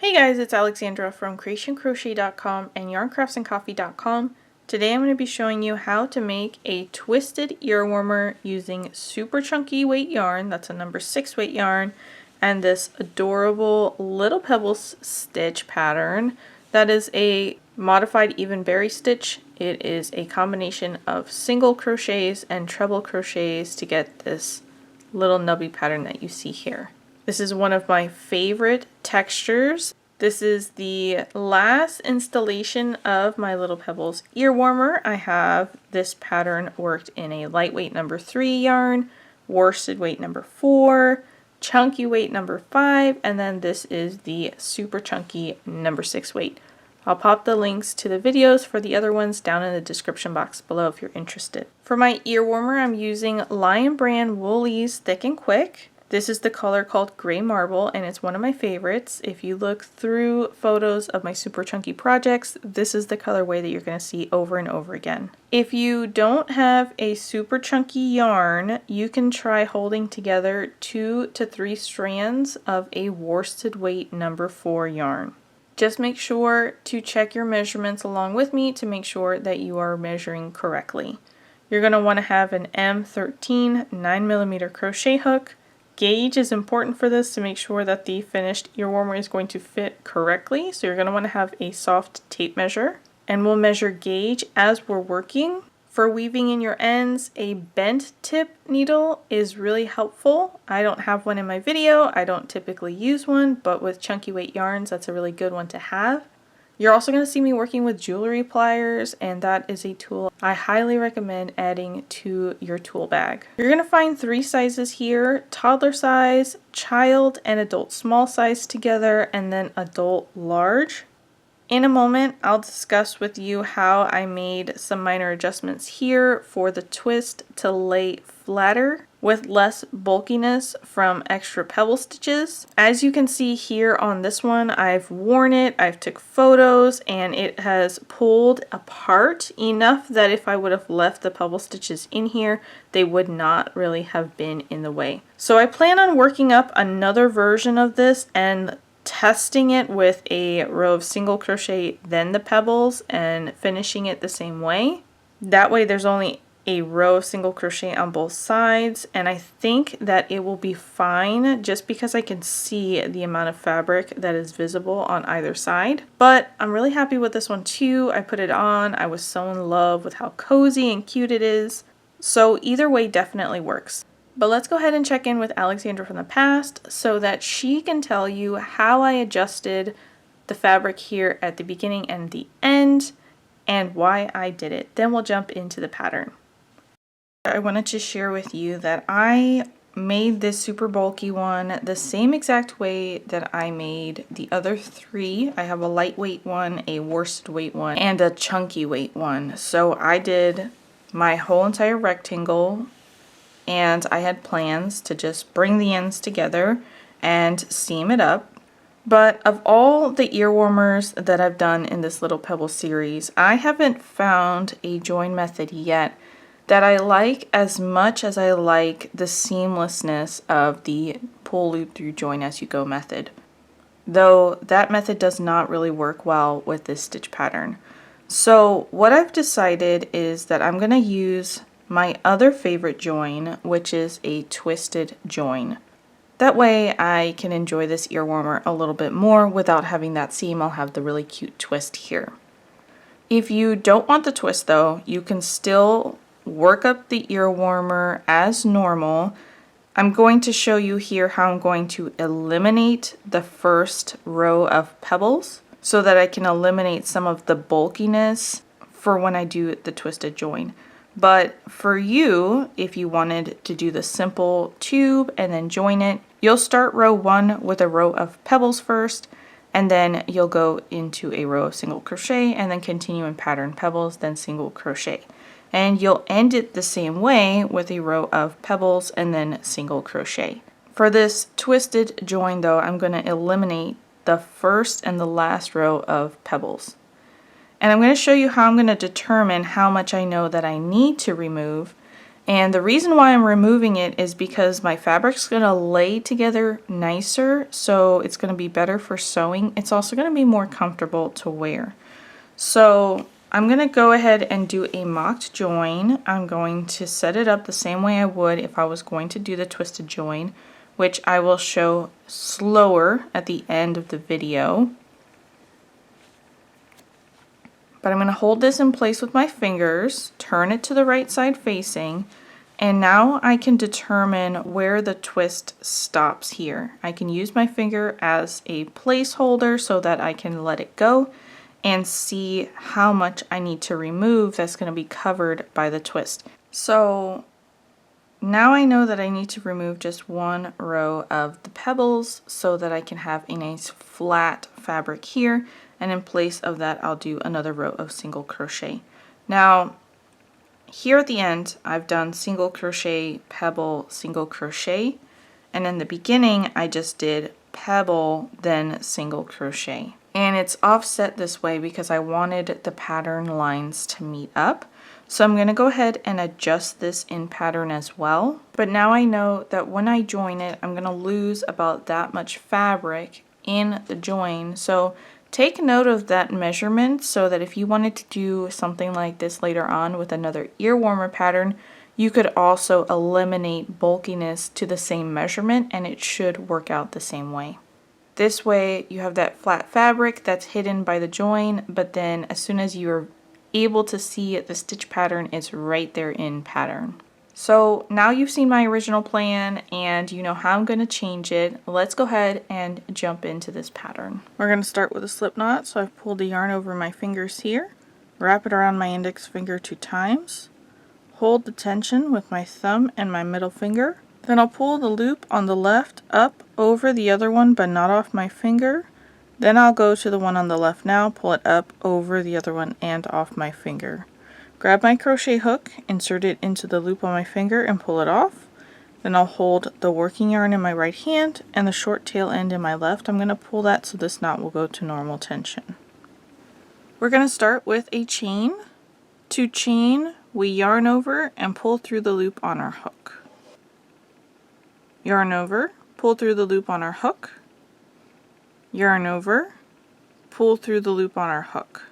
Hey guys, it's Alexandra from Cre8tionCrochet.com and yarncraftsandcoffee.com. Today I'm going to be showing you how to make a twisted ear warmer using super chunky weight yarn, that's a number 6 weight yarn, and this adorable little Pebbles stitch pattern that is a modified even berry stitch. It is a combination of single crochets and treble crochets to get this little nubby pattern that you see here. This is one of my favorite textures. This is the last installation of my little Pebbles ear warmer. I have this pattern worked in a lightweight number 3 yarn, worsted weight number 4, chunky weight number 5, and then this is the super chunky number 6 weight. I'll pop the links to the videos for the other ones down in the description box below if you're interested. For my ear warmer, I'm using Lion Brand Woolies Thick and Quick. This is the color called Gray Marble, and it's one of my favorites. If you look through photos of my super chunky projects, this is the colorway that you're going to see over and over again. If you don't have a super chunky yarn, you can try holding together 2 to 3 strands of a worsted weight number 4 yarn. Just make sure to check your measurements along with me to make sure that you are measuring correctly. You're going to want to have an M13 9mm crochet hook. Gauge is important for this to make sure that the finished ear warmer is going to fit correctly. So you're going to want to have a soft tape measure. And we'll measure gauge as we're working. For weaving in your ends, a bent tip needle is really helpful. I don't have one in my video. I don't typically use one, but with chunky weight yarns, that's a really good one to have. You're also going to see me working with jewelry pliers, and that is a tool I highly recommend adding to your tool bag. You're going to find 3 sizes here: toddler size, child and adult small size together, and then adult large. In a moment, I'll discuss with you how I made some minor adjustments here for the twist to lay flatter with less bulkiness from extra pebble stitches. As you can see here on this one, I've worn it, I've took photos, and it has pulled apart enough that if I would have left the pebble stitches in here, they would not really have been in the way. So I plan on working up another version of this and testing it with a row of single crochet, then the pebbles, and finishing it the same way. That way there's only a row of single crochet on both sides, and I think that it will be fine just because I can see the amount of fabric that is visible on either side. But I'm really happy with this one too. I put it on, I was so in love with how cozy and cute it is. So either way definitely works. But let's go ahead and check in with Alexandra from the past so that she can tell you how I adjusted the fabric here at the beginning and the end and why I did it. Then we'll jump into the pattern. I wanted to share with you that I made this super bulky one the same exact way that I made the other 3. I have a lightweight one, a worsted weight one, and a chunky weight one. So I did my whole entire rectangle, and I had plans to just bring the ends together and seam it up. But of all the ear warmers that I've done in this little Pebble series, I haven't found a join method yet that I like as much as I like the seamlessness of the pull loop through join as you go method. Though that method does not really work well with this stitch pattern. So what I've decided is that I'm going to use my other favorite join, which is a twisted join. That way I can enjoy this ear warmer a little bit more without having that seam. I'll have the really cute twist here. If you don't want the twist though, you can still work up the ear warmer as normal. I'm going to show you here how I'm going to eliminate the first row of pebbles so that I can eliminate some of the bulkiness for when I do the twisted join. But for you, if you wanted to do the simple tube and then join it, you'll start row 1 with a row of pebbles first, and then you'll go into a row of single crochet and then continue in pattern pebbles, then single crochet. And you'll end it the same way with a row of pebbles and then single crochet. For this twisted join though, I'm going to eliminate the first and the last row of pebbles. And I'm going to show you how I'm going to determine how much I know that I need to remove And the reason why I'm removing it is because my fabric's going to lay together nicer, so it's going to be better for sewing. It's also going to be more comfortable to wear. So I'm going to go ahead and do a mocked join. I'm going to set it up the same way I would if I was going to do the twisted join, which I will show slower at the end of the video. But I'm going to hold this in place with my fingers, turn it to the right side facing, and now I can determine where the twist stops here. I can use my finger as a placeholder so that I can let it go and see how much I need to remove that's going to be covered by the twist. So now I know that I need to remove just one row of the pebbles so that I can have a nice flat fabric here. And in place of that, I'll do another row of single crochet. Now, here at the end, I've done single crochet, pebble, single crochet. And in the beginning, I just did pebble, then single crochet. And it's offset this way because I wanted the pattern lines to meet up. So I'm going to go ahead and adjust this in pattern as well. But now I know that when I join it, I'm going to lose about that much fabric in the join. So take note of that measurement so that if you wanted to do something like this later on with another ear warmer pattern, you could also eliminate bulkiness to the same measurement and it should work out the same way. This way you have that flat fabric that's hidden by the join, but then as soon as you're able to see it, the stitch pattern is right there in pattern. So now you've seen my original plan and you know how I'm going to change it. Let's go ahead and jump into this pattern. We're going to start with a slip knot. So I've pulled the yarn over my fingers here, wrap it around my index finger 2 times, hold the tension with my thumb and my middle finger. Then I'll pull the loop on the left up over the other one but not off my finger. Then I'll go to the one on the left now, pull it up over the other one and off my finger. Grab my crochet hook, insert it into the loop on my finger and pull it off. Then I'll hold the working yarn in my right hand and the short tail end in my left. I'm going to pull that so this knot will go to normal tension. We're going to start with a chain. To chain, we yarn over and pull through the loop on our hook. Yarn over, pull through the loop on our hook. Yarn over, pull through the loop on our hook.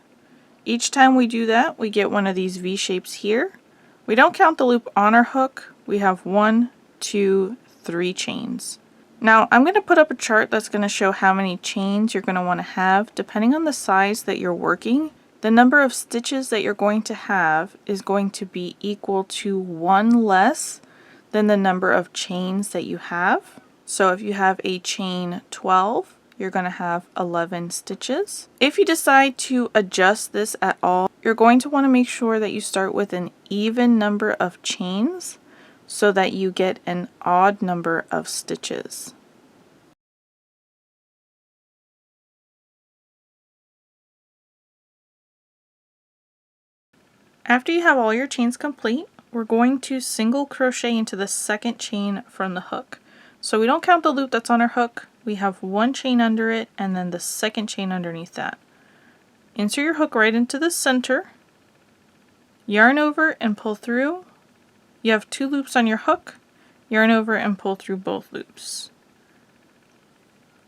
Each time we do that, we get one of these V shapes here. We don't count the loop on our hook. We have 1, 2, 3 chains. Now I'm going to put up a chart that's going to show how many chains you're going to want to have. Depending on the size that you're working, the number of stitches that you're going to have is going to be equal to 1 less than the number of chains that you have. So if you have a chain 12, you're going to have 11 stitches. If you decide to adjust this at all, you're going to want to make sure that you start with an even number of chains so that you get an odd number of stitches. After you have all your chains complete, we're going to single crochet into the second chain from the hook. So we don't count the loop that's on our hook. We have 1 chain under it and then the second chain underneath that. Insert your hook right into the center, yarn over and pull through. You have 2 loops on your hook, yarn over and pull through both loops.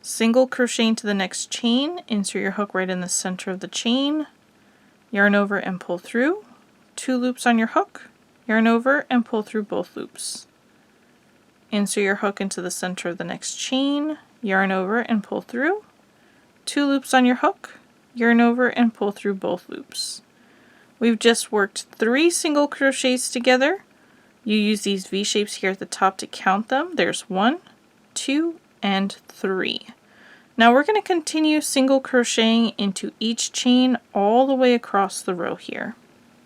Single crochet into the next chain, insert your hook right in the center of the chain, yarn over and pull through. 2 loops on your hook, yarn over and pull through both loops. Insert your hook into the center of the next chain, yarn over and pull through. 2 loops on your hook, yarn over and pull through both loops. We've just worked 3 single crochets together. You use these V shapes here at the top to count them. There's 1, 2, and 3. Now we're going to continue single crocheting into each chain all the way across the row here.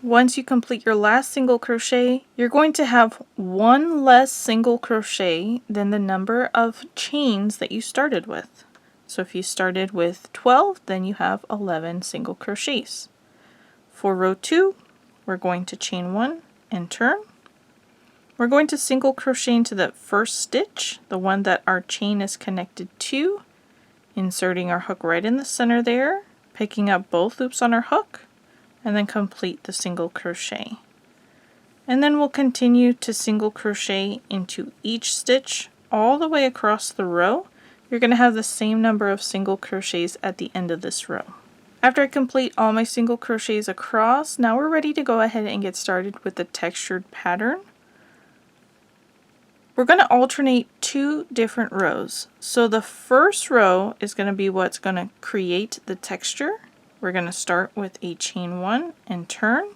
Once you complete your last single crochet, you're going to have 1 less single crochet than the number of chains that you started with. So if you started with 12, then you have 11 single crochets. For row 2, we're going to chain 1 and turn. We're going to single crochet into that first stitch, the one that our chain is connected to, inserting our hook right in the center there, picking up both loops on our hook, and then complete the single crochet. And then we'll continue to single crochet into each stitch all the way across the row. You're going to have the same number of single crochets at the end of this row. After I complete all my single crochets across, now we're ready to go ahead and get started with the textured pattern. We're going to alternate two different rows. So the first row is going to be what's going to create the texture. We're going to start with a chain 1 and turn.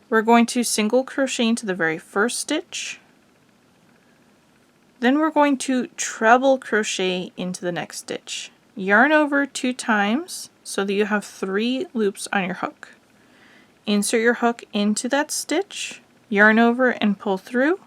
We're going to single crochet into the very first stitch. Then we're going to treble crochet into the next stitch. Yarn over 2 times so that you have 3 loops on your hook. Insert your hook into that stitch, yarn over and pull through.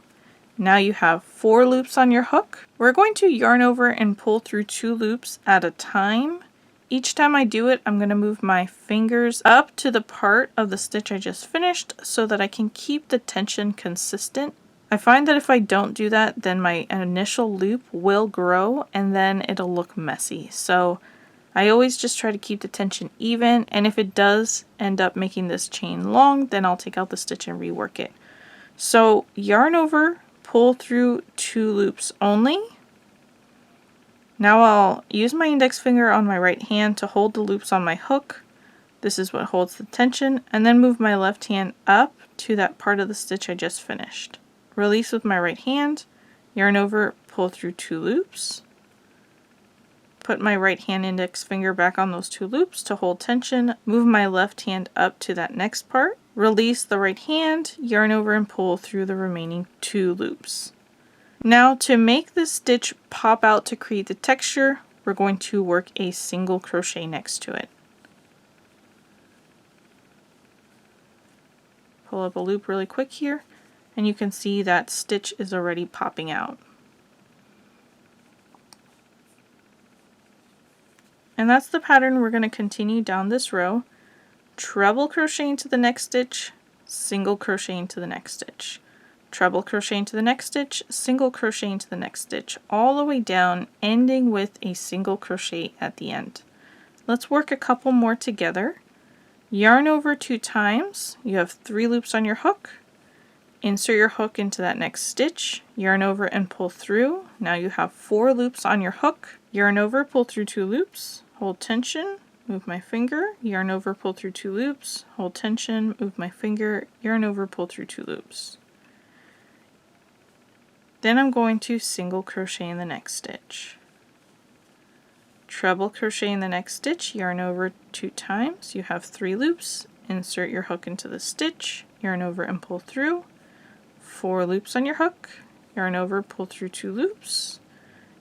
Now you have 4 loops on your hook. We're going to yarn over and pull through 2 loops at a time. Each time I do it, I'm going to move my fingers up to the part of the stitch I just finished so that I can keep the tension consistent. I find that if I don't do that, then my initial loop will grow and then it'll look messy. So I always just try to keep the tension even, and if it does end up making this chain long, then I'll take out the stitch and rework it. So yarn over, pull through 2 loops only. Now I'll use my index finger on my right hand to hold the loops on my hook. This is what holds the tension, and then move my left hand up to that part of the stitch I just finished. Release with my right hand, yarn over, pull through 2 loops. Put my right hand index finger back on those 2 loops to hold tension, move my left hand up to that next part, release the right hand, yarn over and pull through the remaining 2 loops. Now to make this stitch pop out to create the texture, we're going to work a single crochet next to it. Pull up a loop really quick here, and you can see that stitch is already popping out. And that's the pattern we're going to continue down this row. Treble crochet into the next stitch, single crochet into the next stitch. Treble crochet into the next stitch, single crochet into the next stitch, all the way down, ending with a single crochet at the end. Let's work a couple more together. Yarn over 2 times, you have 3 loops on your hook. Insert your hook into that next stitch, yarn over and pull through. Now you have 4 loops on your hook. Yarn over, pull through 2 loops, hold tension, move my finger, yarn over, pull through 2 loops, hold tension, move my finger, yarn over, pull through 2 loops. Then I'm going to single crochet in the next stitch. Treble crochet in the next stitch, yarn over 2 times, you have 3 loops, insert your hook into the stitch, yarn over and pull through, 4 loops on your hook, yarn over, pull through 2 loops,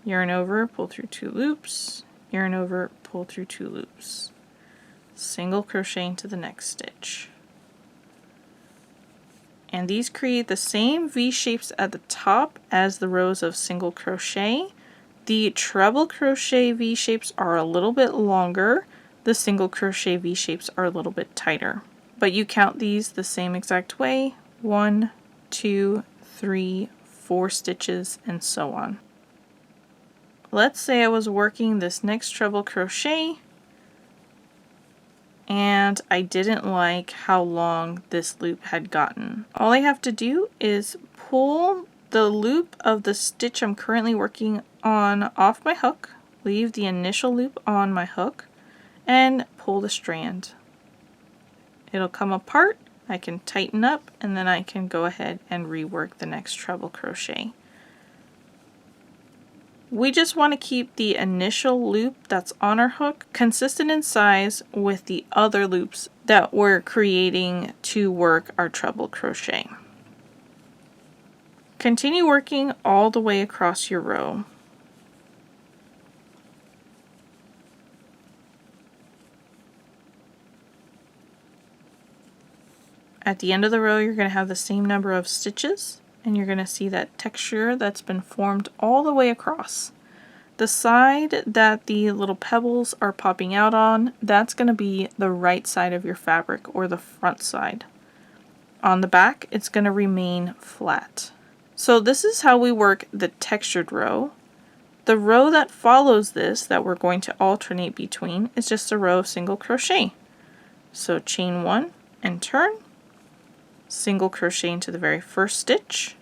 yarn over, pull through 2 loops, yarn over, pull through 2 loops. Single crochet into the next stitch. And these create the same V shapes at the top as the rows of single crochet. The treble crochet V shapes are a little bit longer. The single crochet V shapes are a little bit tighter. But you count these the same exact way. 1, 2, 3, 4 stitches, and so on. Let's say I was working this next treble crochet and I didn't like how long this loop had gotten. All I have to do is pull the loop of the stitch I'm currently working on off my hook, leave the initial loop on my hook, and pull the strand. It'll come apart, I can tighten up, and then I can go ahead and rework the next treble crochet. We just want to keep the initial loop that's on our hook consistent in size with the other loops that we're creating to work our treble crochet. Continue working all the way across your row. At the end of the row, you're going to have the same number of stitches, and you're going to see that texture that's been formed all the way across. The side that the little pebbles are popping out on, that's going to be the right side of your fabric, or the front side. On the back, it's going to remain flat. So this is how we work the textured row. The row that follows this, that we're going to alternate between, is just a row of single crochet. So chain 1 and turn. single crochet into the very first stitch,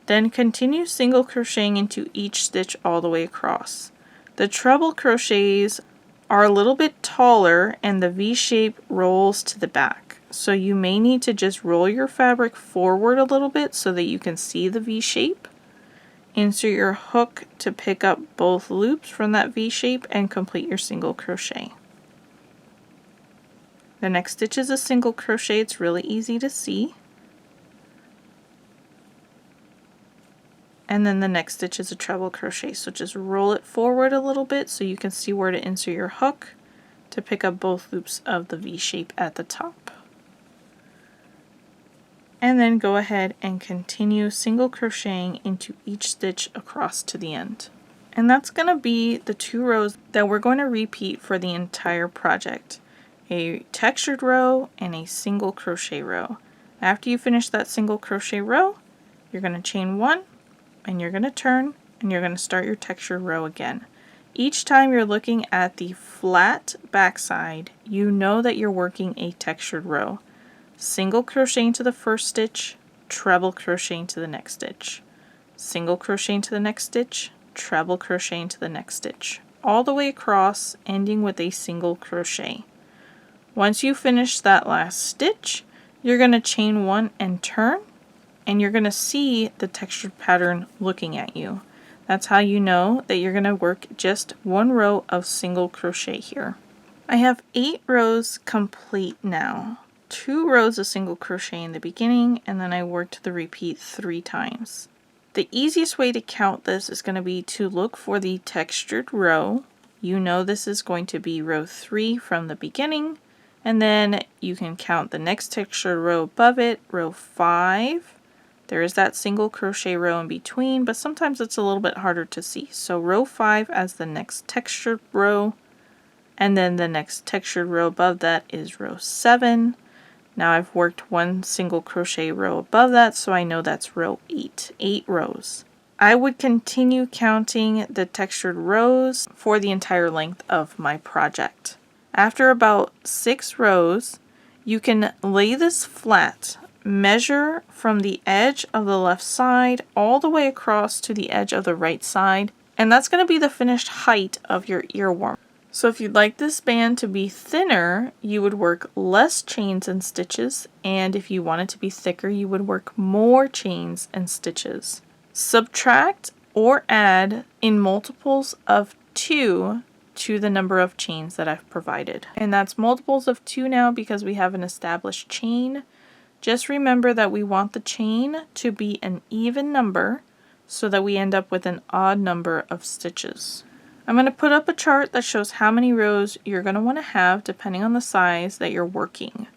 then continue single crocheting into each stitch all the way across. The treble crochets are a little bit taller and the V shape rolls to the back. So you may need to just roll your fabric forward a little bit so that you can see the V shape. Insert your hook to pick up both loops from that V shape and complete your single crochet. The next stitch is a single crochet. It's really easy to see. And then the next stitch is a treble crochet. So just roll it forward a little bit so you can see where to insert your hook to pick up both loops of the V shape at the top. And then go ahead and continue single crocheting into each stitch across to the end. And that's going to be the 2 rows that we're going to repeat for the entire project. A textured row and a single crochet row. After you finish that single crochet row, you're going to chain 1 and you're going to turn and you're going to start your textured row again. Each time you're looking at the flat backside, you know that you're working a textured row. Single crochet into the first stitch, treble crochet into the next stitch, single crochet into the next stitch, treble crochet into the next stitch, all the way across, ending with a single crochet. Once you finish that last stitch, you're going to chain 1 and turn, and you're going to see the textured pattern looking at you. That's how you know that you're going to work just 1 row of single crochet here. I have 8 rows complete now. 2 rows of single crochet in the beginning, and then I worked the repeat 3 times. The easiest way to count this is going to be to look for the textured row. You know this is going to be row 3 from the beginning, and then you can count the next textured row above it, row 5. There is that single crochet row in between, but sometimes it's a little bit harder to see. So row 5 as the next textured row, and then the next textured row above that is row 7. Now I've worked 1 single crochet row above that, so I know that's row 8. 8 rows. I would continue counting the textured rows for the entire length of my project. After about 6 rows, you can lay this flat, measure from the edge of the left side all the way across to the edge of the right side, and that's going to be the finished height of your earworm. So if you'd like this band to be thinner, you would work less chains and stitches, and if you want it to be thicker, you would work more chains and stitches. Subtract or add in multiples of 2 to the number of chains that I've provided. And that's multiples of 2 now because we have an established chain. Just remember that we want the chain to be an even number so that we end up with an odd number of stitches. I'm going to put up a chart that shows how many rows you're going to want to have depending on the size that you're working.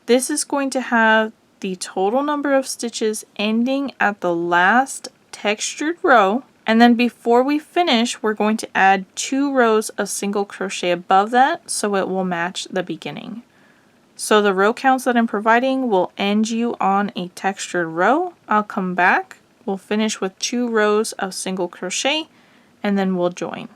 This is going to have the total number of stitches ending at the last textured row, and then before we finish we're going to add 2 rows of single crochet above that so it will match the beginning. So the row counts that I'm providing will end you on a textured row. I'll come back, we'll finish with 2 rows of single crochet, and then we'll join.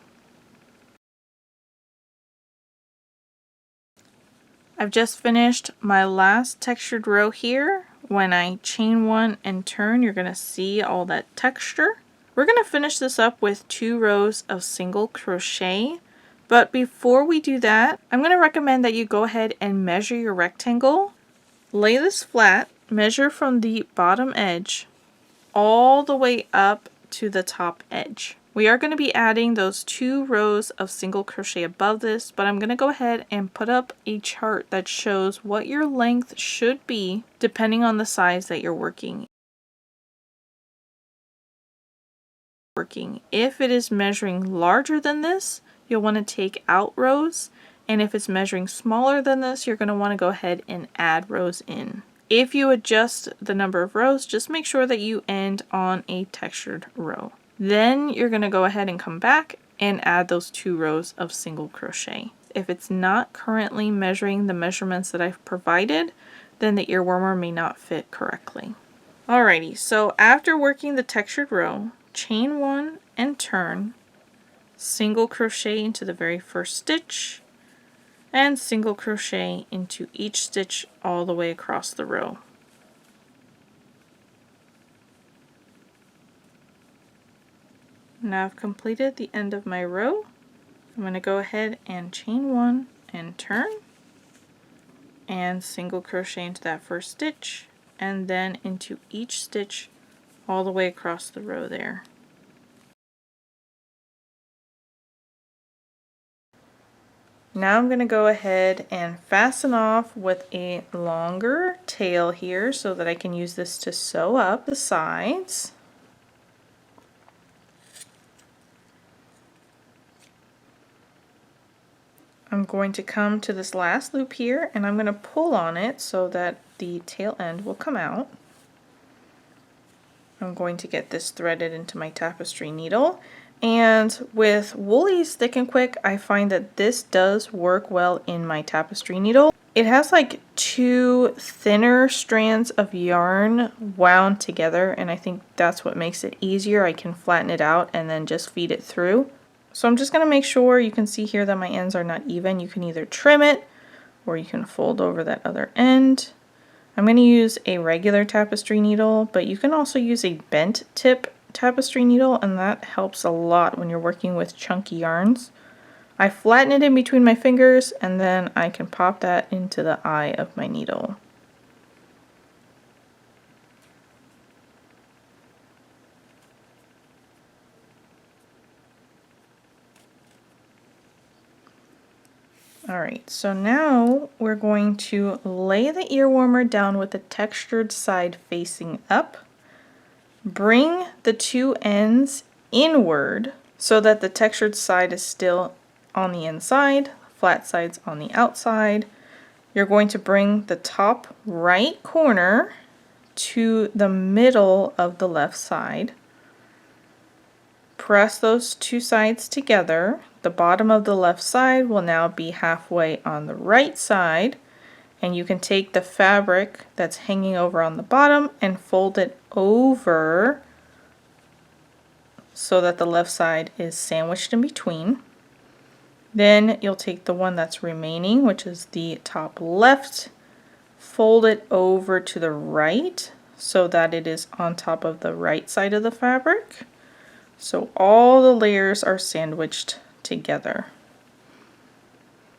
I've just finished my last textured row here. When I chain 1 and turn, you're going to see all that texture. We're going to finish this up with 2 rows of single crochet. But before we do that, I'm going to recommend that you go ahead and measure your rectangle. Lay this flat, measure from the bottom edge all the way up to the top edge. We are going to be adding those 2 rows of single crochet above this, but I'm going to go ahead and put up a chart that shows what your length should be depending on the size that you're working. If it is measuring larger than this, you'll want to take out rows, and if it's measuring smaller than this, you're going to want to go ahead and add rows in. If you adjust the number of rows, just make sure that you end on a textured row. Then you're going to go ahead and come back and add those 2 rows of single crochet. If it's not currently measuring the measurements that I've provided, then the earwormer may not fit correctly. Alrighty, so after working the textured row, chain 1 and turn, single crochet into the very first stitch, and single crochet into each stitch all the way across the row. Now I've completed the end of my row. I'm going to go ahead and chain 1 and turn and single crochet into that first stitch and then into each stitch all the way across the row there. Now I'm going to go ahead and fasten off with a longer tail here so that I can use this to sew up the sides. I'm going to come to this last loop here and I'm going to pull on it so that the tail end will come out. I'm going to get this threaded into my tapestry needle, and with Woolies Thick and Quick I find that this does work well in my tapestry needle. It has like 2 thinner strands of yarn wound together, and I think that's what makes it easier. I can flatten it out and then just feed it through. So I'm just going to make sure, you can see here that my ends are not even. You can either trim it or you can fold over that other end. I'm going to use a regular tapestry needle, but you can also use a bent tip tapestry needle, and that helps a lot when you're working with chunky yarns. I flatten it in between my fingers and then I can pop that into the eye of my needle. Alright, so now we're going to lay the ear warmer down with the textured side facing up. Bring the 2 ends inward so that the textured side is still on the inside, flat sides on the outside. You're going to bring the top right corner to the middle of the left side. Press those 2 sides together. The bottom of the left side will now be halfway on the right side, and you can take the fabric that's hanging over on the bottom and fold it over so that the left side is sandwiched in between. Then you'll take the one that's remaining, which is the top left, fold it over to the right so that it is on top of the right side of the fabric. So all the layers are sandwiched together.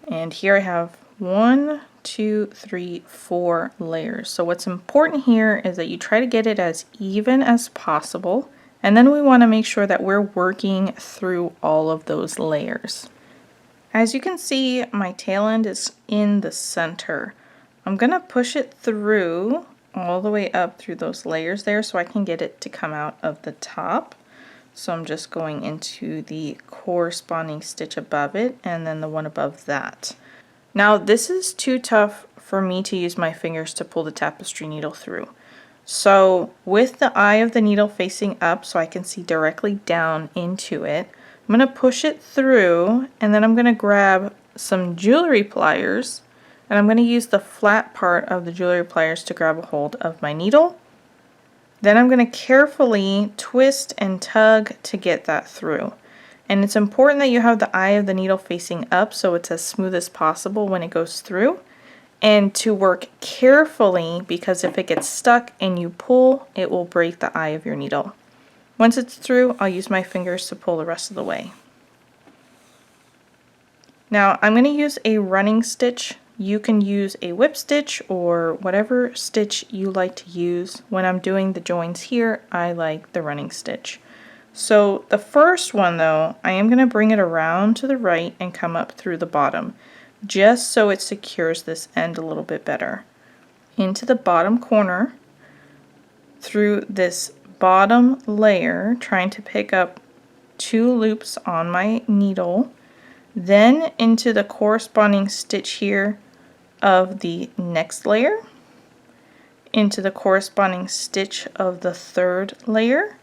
And here I have 1, 2, 3, 4 layers. So what's important here is that you try to get it as even as possible, and then we want to make sure that we're working through all of those layers. As you can see, my tail end is in the center. I'm going to push it through all the way up through those layers there so I can get it to come out of the top. So I'm just going into the corresponding stitch above it and then the one above that. Now this is too tough for me to use my fingers to pull the tapestry needle through. So with the eye of the needle facing up so I can see directly down into it, I'm going to push it through and then I'm going to grab some jewelry pliers and I'm going to use the flat part of the jewelry pliers to grab a hold of my needle. Then I'm going to carefully twist and tug to get that through. And it's important that you have the eye of the needle facing up so it's as smooth as possible when it goes through. And to work carefully, because if it gets stuck and you pull, it will break the eye of your needle. Once it's through, I'll use my fingers to pull the rest of the way. Now I'm going to use a running stitch. You can use a whip stitch or whatever stitch you like to use. When I'm doing the joins here, I like the running stitch. So the first one though, I am going to bring it around to the right and come up through the bottom, just so it secures this end a little bit better. Into the bottom corner, through this bottom layer, trying to pick up 2 loops on my needle, then into the corresponding stitch here of the next layer, into the corresponding stitch of the 3rd layer,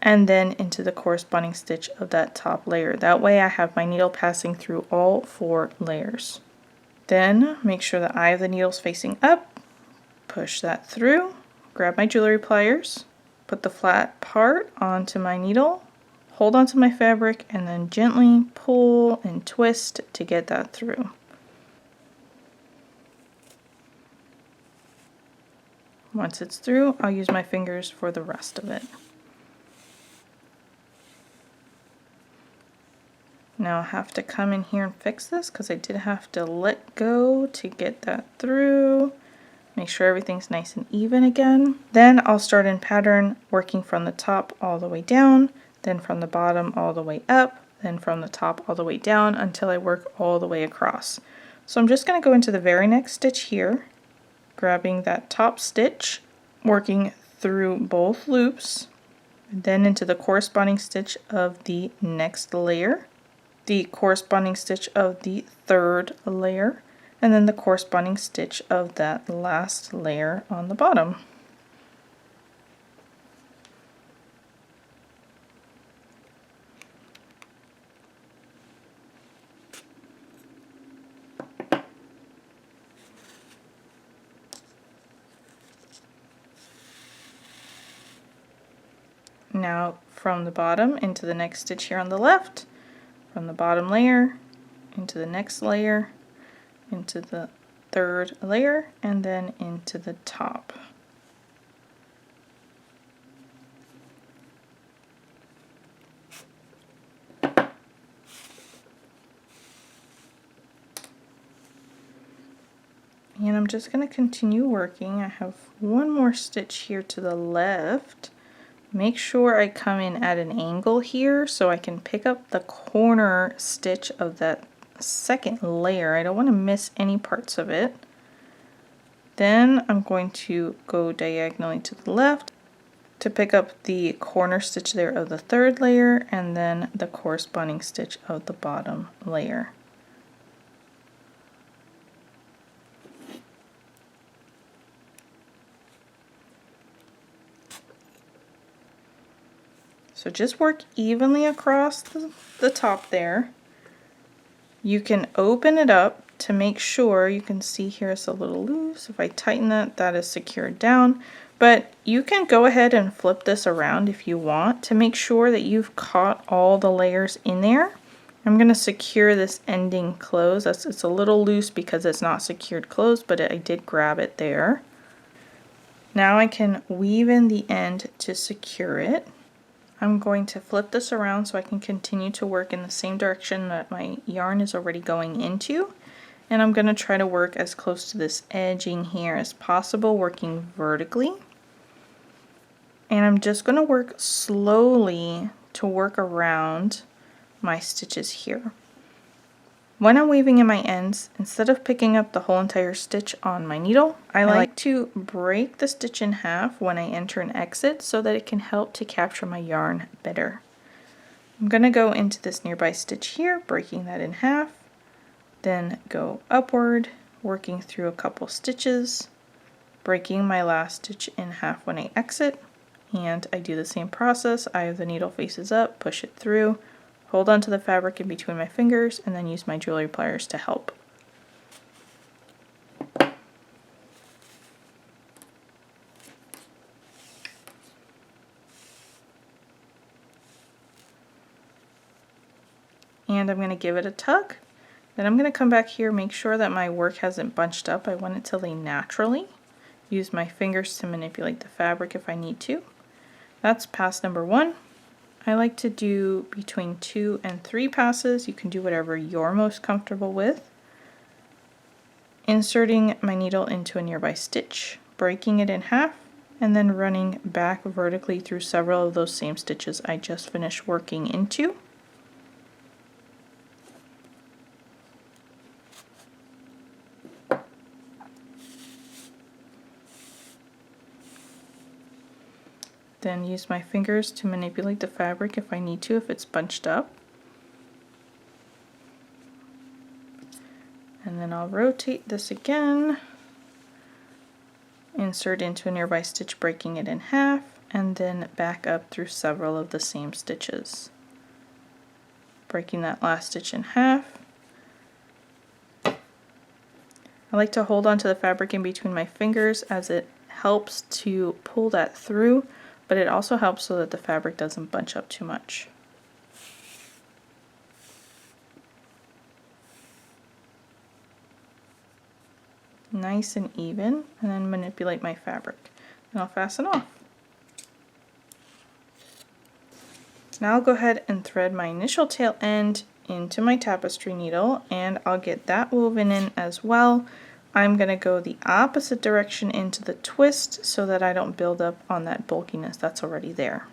and then into the corresponding stitch of that top layer. That way I have my needle passing through all 4 layers. Then make sure the eye of the needle is facing up, push that through, grab my jewelry pliers, put the flat part onto my needle, hold onto my fabric, and then gently pull and twist to get that through. Once it's through, I'll use my fingers for the rest of it. Now I have to come in here and fix this because I did have to let go to get that through. Make sure everything's nice and even again. Then I'll start in pattern working from the top all the way down, then from the bottom all the way up, then from the top all the way down until I work all the way across. So I'm just going to go into the very next stitch here, grabbing that top stitch, working through both loops, then into the corresponding stitch of the next layer, the corresponding stitch of the third layer, and then the corresponding stitch of that last layer on the bottom. Now from the bottom into the next stitch here on the left, from the bottom layer into the next layer, into the third layer, and then into the top. And I'm just going to continue working. I have one more stitch here to the left. Make sure I come in at an angle here so I can pick up the corner stitch of that second layer. I don't want to miss any parts of it. Then I'm going to go diagonally to the left to pick up the corner stitch there of the third layer and then the corresponding stitch of the bottom layer. So just work evenly across the top there. You can open it up to make sure, you can see here it's a little loose. If I tighten that, that is secured down. But you can go ahead and flip this around if you want to make sure that you've caught all the layers in there. I'm going to secure this ending close. It's a little loose because it's not secured closed, but I did grab it there. Now I can weave in the end to secure it. I'm going to flip this around so I can continue to work in the same direction that my yarn is already going into. And I'm going to try to work as close to this edging here as possible, working vertically. And I'm just going to work slowly to work around my stitches here. When I'm weaving in my ends, instead of picking up the whole entire stitch on my needle, I like to break the stitch in half when I enter and exit so that it can help to capture my yarn better. I'm going to go into this nearby stitch here, breaking that in half, then go upward, working through a couple stitches, breaking my last stitch in half when I exit, and I do the same process. I have the needle faces up, push it through, hold onto the fabric in between my fingers, and then use my jewelry pliers to help. And I'm going to give it a tug. Then I'm going to come back here, make sure that my work hasn't bunched up. I want it to lay naturally. Use my fingers to manipulate the fabric if I need to. That's pass number 1. I like to do between 2 and 3 passes. You can do whatever you're most comfortable with. Inserting my needle into a nearby stitch, breaking it in half, and then running back vertically through several of those same stitches I just finished working into. Then use my fingers to manipulate the fabric if I need to, if it's bunched up. And then I'll rotate this again, insert into a nearby stitch, breaking it in half, and then back up through several of the same stitches. Breaking that last stitch in half. I like to hold onto the fabric in between my fingers as it helps to pull that through, but it also helps so that the fabric doesn't bunch up too much. Nice and even, and then manipulate my fabric. and I'll fasten off. Now I'll go ahead and thread my initial tail end into my tapestry needle, and I'll get that woven in as well. I'm going to go the opposite direction into the twist so that I don't build up on that bulkiness that's already there.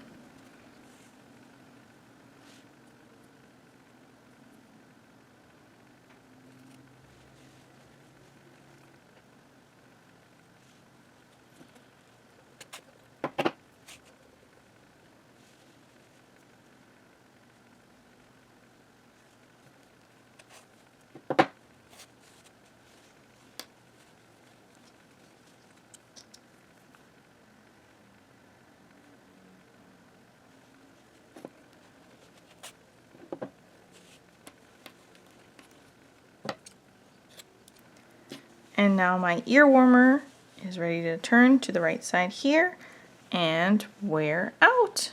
And now my ear warmer is ready to turn to the right side here and wear out.